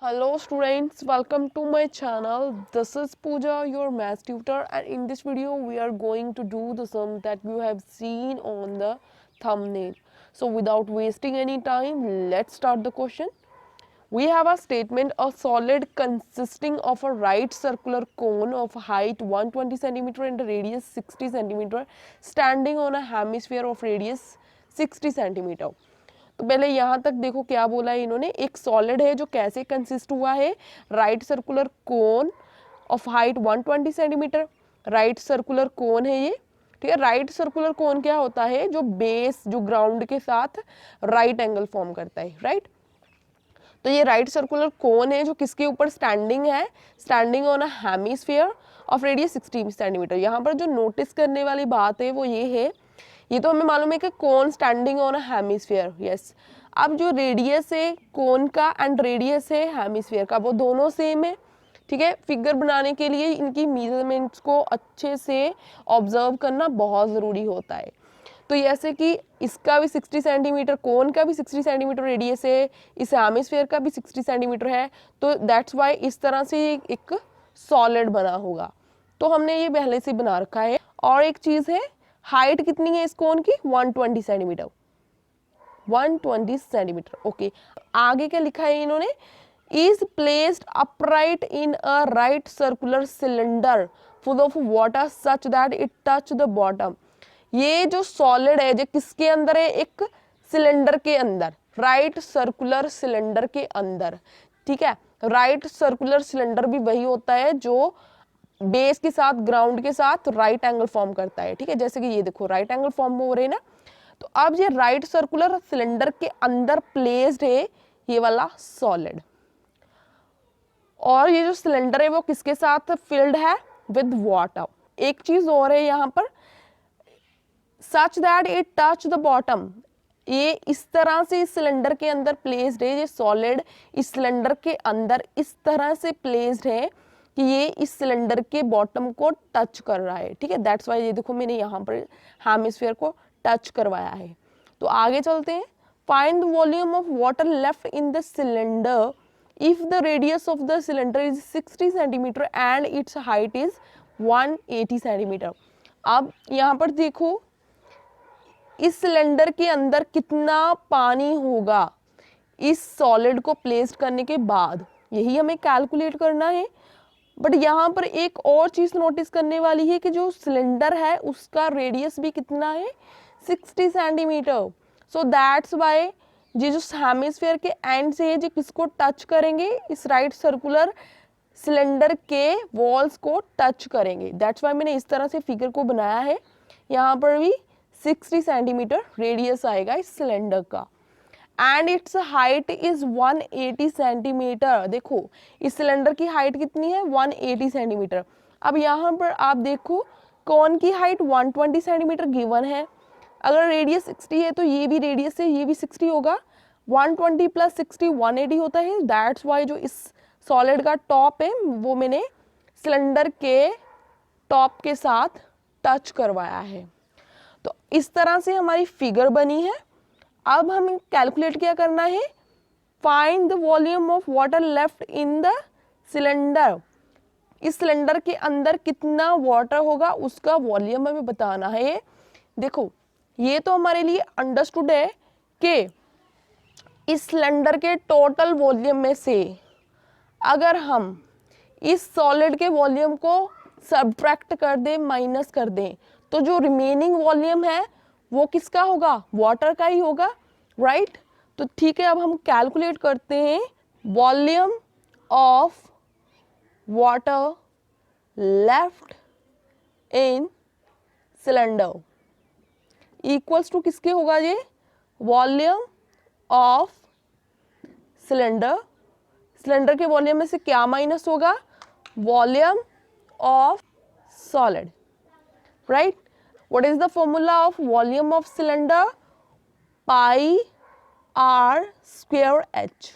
Hello students, welcome to my channel. This is Pooja, your math tutor, and in this video we are going to do the sum that you have seen on the thumbnail. So without wasting any time, let's start the question. We have a statement: a solid consisting of a right circular cone of height 120 cm and radius 60 cm standing on a hemisphere of radius 60 cm. तो पहले यहाँ तक देखो क्या बोला है इन्होंने। एक सॉलिड है जो कैसे कंसिस्ट हुआ है, right circular cone of height 120 centimetre. Right circular cone है ये, ठीक है। राइट सर्कुलर कोन क्या होता है? जो बेस जो ग्राउंड के साथ राइट एंगल फॉर्म करता है, राइट। तो ये राइट सर्कुलर कोन है जो किसके ऊपर स्टैंडिंग है? Standing on a hemisphere of radius 60 centimetre. यहाँ पर जो नोटिस करने वाली बात है वो ये है, ये तो हमें मालूम है कि cone standing on a hemisphere, yes. अब जो रेडियस है कोन का एंड रेडियस है हेमिस्फीयर का, वो दोनों सेम है, ठीक है। फिगर बनाने के लिए इनकी मेजरमेंट्स को अच्छे से ऑब्जर्व करना बहुत ज़रूरी होता है। तो जैसे कि इसका भी 60 सेंटीमीटर, कोन का भी 60 सेंटीमीटर रेडियस है, इस हेमिस्फीयर का भी 60 सेंटीमीटर है, तो दैट्स वाई इस तरह से एक सॉलिड बना होगा। तो हमने ये पहले से बना रखा है। और एक चीज़ है, हाइट कितनी है इस कोन की? 120 सेंटीमीटर, 120 सेंटीमीटर, ओके। आगे क्या लिखा है इन्होंने? Is placed upright in a right circular cylinder full of water such that it touch the bottom. ये जो सॉलिड है जो किसके अंदर है? एक सिलेंडर के अंदर, राइट सर्कुलर सिलेंडर के अंदर, ठीक है। राइट सर्कुलर सिलेंडर भी वही होता है जो बेस के साथ ग्राउंड के साथ राइट एंगल फॉर्म करता है, ठीक है। जैसे कि ये देखो राइट एंगल फॉर्म हो रहे हैं ना। तो अब ये राइट सर्कुलर सिलेंडर के अंदर प्लेस्ड है ये वाला सॉलिड, और ये जो सिलेंडर है वो किसके साथ फिल्ड है? With water. एक चीज और है यहाँ पर, such that it touch the bottom. ये इस तरह से इस सिलेंडर के अंदर प्लेस्ड है, ये सॉलिड इस सिलेंडर के अंदर इस तरह से प्लेस्ड है कि ये इस सिलेंडर के बॉटम को टच कर रहा है, ठीक है। दैट्स वाई ये देखो मैंने यहाँ पर हेमिस्फीयर को टच करवाया है। तो आगे चलते हैं। Find the volume of water left in the cylinder if the radius of the cylinder is 60 centimetre and it's height is 180 centimetre. अब यहाँ पर देखो इस सिलेंडर के अंदर कितना पानी होगा इस सॉलिड को प्लेस करने के बाद, यही हमें कैलकुलेट करना है। बट यहाँ पर एक और चीज नोटिस करने वाली है कि जो सिलेंडर है उसका रेडियस भी कितना है? 60 सेंटीमीटर। सो दैट्स वाई ये जो हेमिस्फीयर के एंड से है जो किसको टच करेंगे? इस राइट सर्कुलर सिलेंडर के वॉल्स को टच करेंगे। दैट्स वाई मैंने इस तरह से फिगर को बनाया है। यहाँ पर भी 60 सेंटीमीटर रेडियस आएगा इस सिलेंडर का, and it's height is 180 centimetre. देखो इस सिलेंडर की हाइट कितनी है? 180 सेंटीमीटर। अब यहाँ पर आप देखो कौन की हाइट 120 सेंटीमीटर गिवन है, अगर रेडियस 60 है तो ये भी रेडियस है, ये भी 60 होगा। 120 प्लस 60 180 होता है। दैट्स वाई जो इस सॉलिड का टॉप है वो मैंने सिलेंडर के टॉप के साथ टच करवाया है। तो इस तरह से हमारी फिगर बनी है। अब हमें कैलकुलेट क्या करना है? Find the volume of water left in the cylinder. इस सिलेंडर के अंदर कितना वाटर होगा उसका वॉल्यूम हमें बताना है। देखो ये तो हमारे लिए अंडरस्टूड है कि इस सिलेंडर के टोटल वॉल्यूम में से अगर हम इस सॉलिड के वॉल्यूम को सब्ट्रैक्ट कर दें, माइनस कर दें, तो जो रिमेनिंग वॉल्यूम है वो किसका होगा? वाटर का ही होगा, राइट। तो ठीक है, अब हम कैलकुलेट करते हैं। Volume of water left in cylinder equals to किसके होगा? ये वॉल्यूम ऑफ सिलेंडर। सिलेंडर के वॉल्यूम में से क्या माइनस होगा? Volume of solid, right? What is the formula of volume of cylinder? Pi r square h,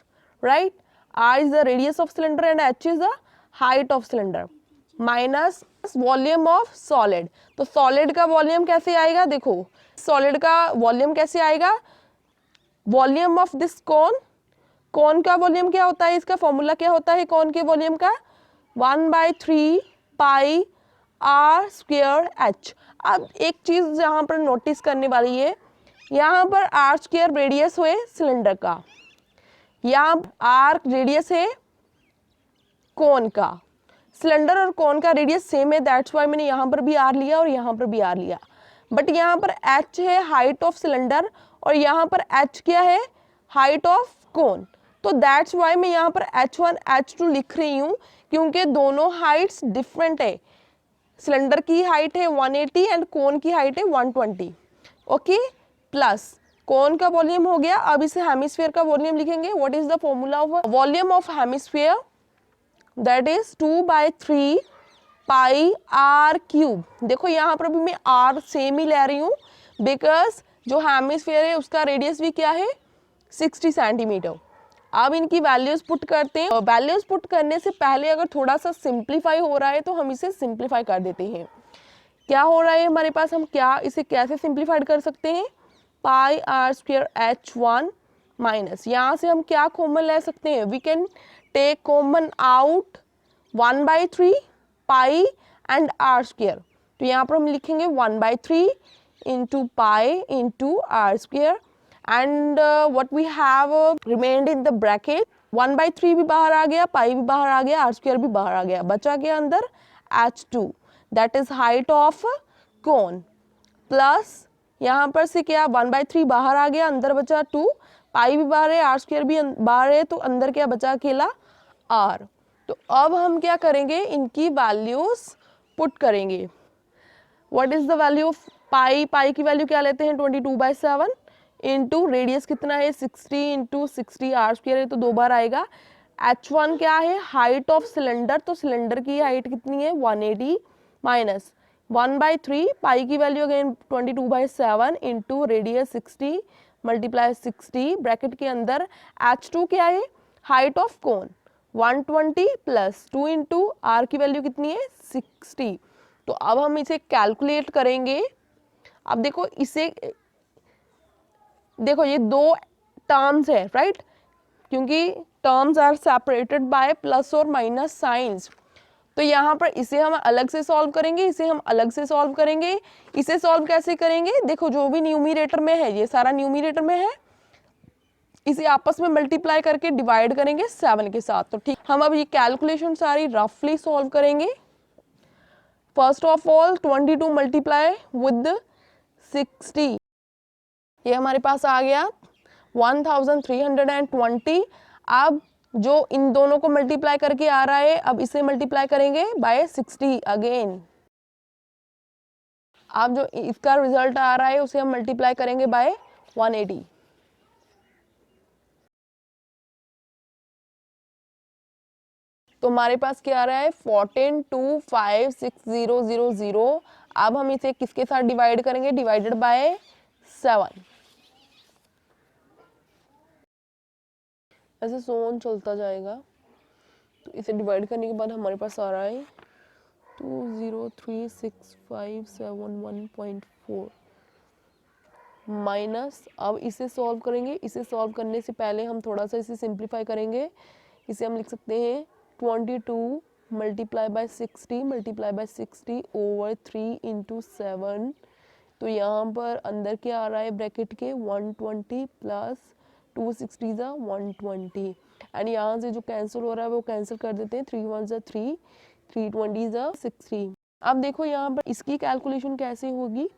right? R is the radius of cylinder and h is the height of cylinder minus volume of solid. तो solid का volume कैसे आएगा? देखो solid का volume कैसे आएगा? Volume of this cone कौन का वॉल्यूम क्या होता है, इसका फॉर्मूला क्या होता है कौन के वॉल्यूम का, 1/3 पाई आर स्क्वायर एच। अब एक चीज यहाँ पर नोटिस करने वाली है, यहाँ पर आर स्क्वायर रेडियस हुए सिलेंडर का, यहाँ आर रेडियस है कोन का, सिलेंडर और कोन का रेडियस सेम है, दैट्स वाई मैंने यहाँ पर भी आर लिया और यहाँ पर भी आर लिया। बट यहाँ पर एच है हाइट ऑफ सिलेंडर और यहाँ पर एच क्या है, हाइट ऑफ कोन। तो दैट्स वाई मैं यहाँ पर h1 h2 लिख रही हूँ, क्योंकि दोनों हाइट्स डिफरेंट है। सिलेंडर की हाइट है 180 एंड कोन की हाइट है 120। ओके, प्लस कोन का वॉल्यूम हो गया। अब इसे हेमिस्फीयर का वॉल्यूम लिखेंगे। What is the formula of volume of hemisphere, that is 2/3 pi r cube. देखो यहाँ पर भी मैं आर सेम ही ले रही हूँ, बिकॉज जो हेमिस्फीयर है उसका रेडियस भी क्या है 60 सेंटीमीटर। अब इनकी वैल्यूज पुट करते हैं। वैल्यूज पुट करने से पहले अगर थोड़ा सा सिंप्लीफाई हो रहा है तो हम इसे सिंप्लीफाई कर देते हैं। क्या हो रहा है हमारे पास, हम क्या इसे कैसे सिंप्लीफाइड कर सकते हैं, पाई आर स्क्वायर h1 माइनस, यहाँ से हम क्या कॉमन ले सकते हैं, we can take common out 1/3 pi and r square. तो यहाँ पर हम लिखेंगे 1/3 into pi into r square and what we have remained in the bracket, 1/3 भी बाहर आ गया, पाई भी बाहर आ गया, आर स्क्वायर भी बाहर आ गया, बचा गया अंदर h2 that is height of cone, plus यहाँ पर से क्या 1/3 बाहर आ गया, अंदर बचा 2, पाई भी बाहर है, आर स्क्वायर भी बाहर है, तो अंदर क्या बचा अकेला आर। तो अब हम क्या करेंगे, इनकी वैल्यूज पुट करेंगे। What is the value of pi, pi की वैल्यू क्या लेते हैं 22/7 इंटू रेडियस कितना है 60 इंटू 60 आर स्क्वायर है तो 2 बार आएगा। h1 क्या है, हाइट ऑफ सिलेंडर, तो सिलेंडर की हाइट कितनी है 180 माइनस 1/3 पाई की value again 22/7 into radius 60 multiply 60 bracket के अंदर h2 क्या है, height of cone 120 plus 2 into r की वैल्यू कितनी है 60। तो अब हम इसे कैलकुलेट करेंगे। अब देखो इसे देखो ये दो टर्म्स है राइट, क्योंकि terms are separated by plus और माइनस साइंस। तो यहाँ पर इसे हम अलग से सॉल्व करेंगे, इसे हम अलग से सॉल्व करेंगे। इसे सॉल्व कैसे करेंगे, देखो जो भी न्यूमरेटर में है ये सारा न्यूमरेटर में है, इसे आपस में मल्टीप्लाई करके डिवाइड करेंगे 7 के साथ। तो ठीक, हम अब ये कैलकुलेशन सारी रफली सॉल्व करेंगे। First of all 22 multiply with 60, ये हमारे पास आ गया 1320। अब जो इन दोनों को मल्टीप्लाई करके आ रहा है, अब इसे मल्टीप्लाई करेंगे बाय 60 अगेन। अब जो इसका रिजल्ट आ रहा है उसे हम मल्टीप्लाई करेंगे बाय 180। तो हमारे पास क्या आ रहा है 14256000। अब हम इसे किसके साथ डिवाइड करेंगे, डिवाइडेड बाय 7। ऐसे सोन चलता जाएगा। तो इसे डिवाइड करने के बाद हमारे पास आ रहा है 20365711.4 माइनस, अब इसे सॉल्व करेंगे। इसे सॉल्व करने से पहले हम थोड़ा सा इसे सिंप्लीफाई करेंगे। इसे हम लिख सकते हैं 22 multiply by 60 multiply by 60 over 3 into 7। तो यहाँ पर अंदर क्या आ रहा है ब्रैकेट के 120 प्लस 260 ज़ा 120 एंड यहाँ से जो कैंसिल हो रहा है वो कैंसिल कर देते हैं, 3 1 ज़ा 3, 320 ज़ा 60। अब देखो यहाँ पर इसकी कैलकुलेशन कैसे होगी,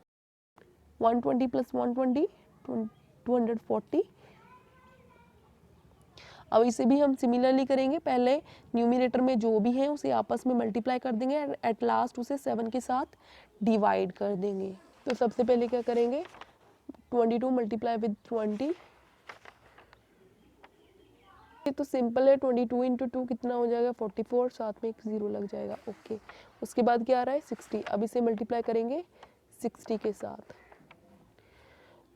120 प्लस 120 240। अब इसे भी हम सिमिलरली करेंगे, पहले न्यूमरेटर में जो भी है उसे आपस में मल्टीप्लाई कर देंगे एंड एट लास्ट उसे 7 के साथ डिवाइड कर देंगे। तो सबसे पहले क्या करेंगे 22 मल्टीप्लाई विद 20, ये तो सिंपल है, 22 इंटू 2 कितना हो जाएगा 44, साथ में एक जीरो लग जाएगा। ओके, उसके बाद क्या आ रहा है 60। अब इसे मल्टीप्लाई करेंगे 60 के साथ,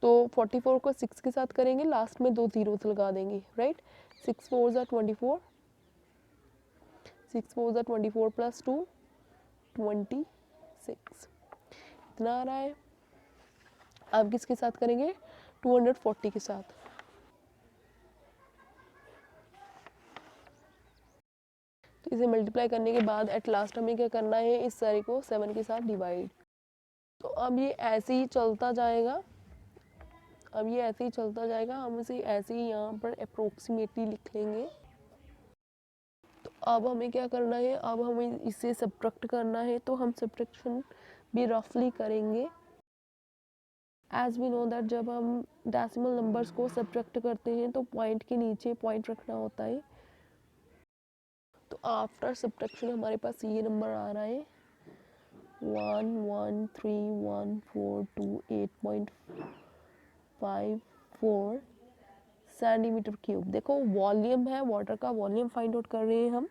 तो 44 को 6 के साथ करेंगे, लास्ट में 2 जीरोस लगा देंगे राइट। 6 4 ज़ा 24, 6 4 ज़ा 24 प्लस 2 26, इतना आ रहा है। अब किसके साथ करेंगे 240 के साथ। तो इसे मल्टीप्लाई करने के बाद एट लास्ट हमें क्या करना है, इस सारे को 7 के साथ डिवाइड। तो अब ये ऐसे ही चलता जाएगा, हम इसे ऐसे ही यहाँ पर अप्रोक्सीमेटली लिख लेंगे। तो अब हमें क्या करना है, अब हमें इसे सब्ट्रैक्ट करना है, तो हम सब्ट्रैक्शन भी रफली करेंगे। एज वी नो दैट जब हम डेसिमल नंबर्स को सब्ट्रैक्ट करते हैं तो पॉइंट के नीचे पॉइंट रखना होता है। तो आफ्टर सब्ट्रैक्शन हमारे पास ये नंबर आ रहा है 1131428.54 सेंटीमीटर क्यूब। देखो वॉल्यूम है, वाटर का वॉल्यूम फाइंड आउट कर रहे हैं हम,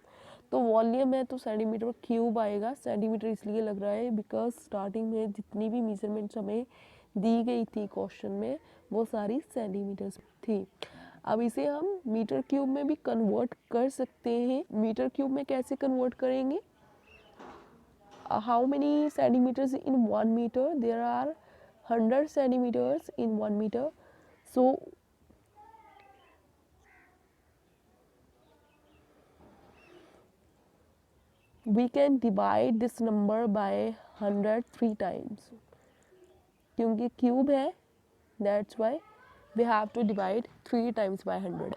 तो वॉल्यूम है तो सेंटीमीटर क्यूब आएगा। सेंटीमीटर इसलिए लग रहा है बिकॉज स्टार्टिंग में जितनी भी मेजरमेंट्स हमें दी गई थी क्वेश्चन में वो सारी सेंटीमीटर्स थी। अब इसे हम मीटर क्यूब में भी कन्वर्ट कर सकते हैं। मीटर क्यूब में कैसे कन्वर्ट करेंगे, how many centimeters in 1 meter? There are 100 centimeters in 1 meter. So we can divide this number by 100 3 times. क्योंकि क्यूब है that's why we have to divide 3 times by 100.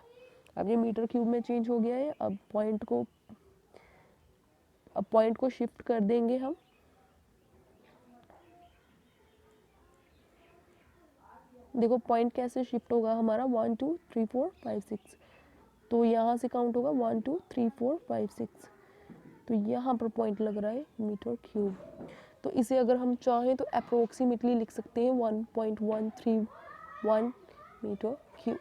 अब ये मीटर क्यूब में change हो गया है। अब पॉइंट को शिफ्ट कर देंगे हम। देखो पॉइंट कैसे शिफ्ट होगा हमारा 1 2 3 4 5 6, तो यहाँ से काउंट होगा 1 2 3 4 5 6, तो यहाँ पर पॉइंट लग रहा है मीटर क्यूब। तो इसे अगर हम चाहें तो अप्रोक्सीमेटली लिख सकते हैं 1.131 मीटर क्यूब।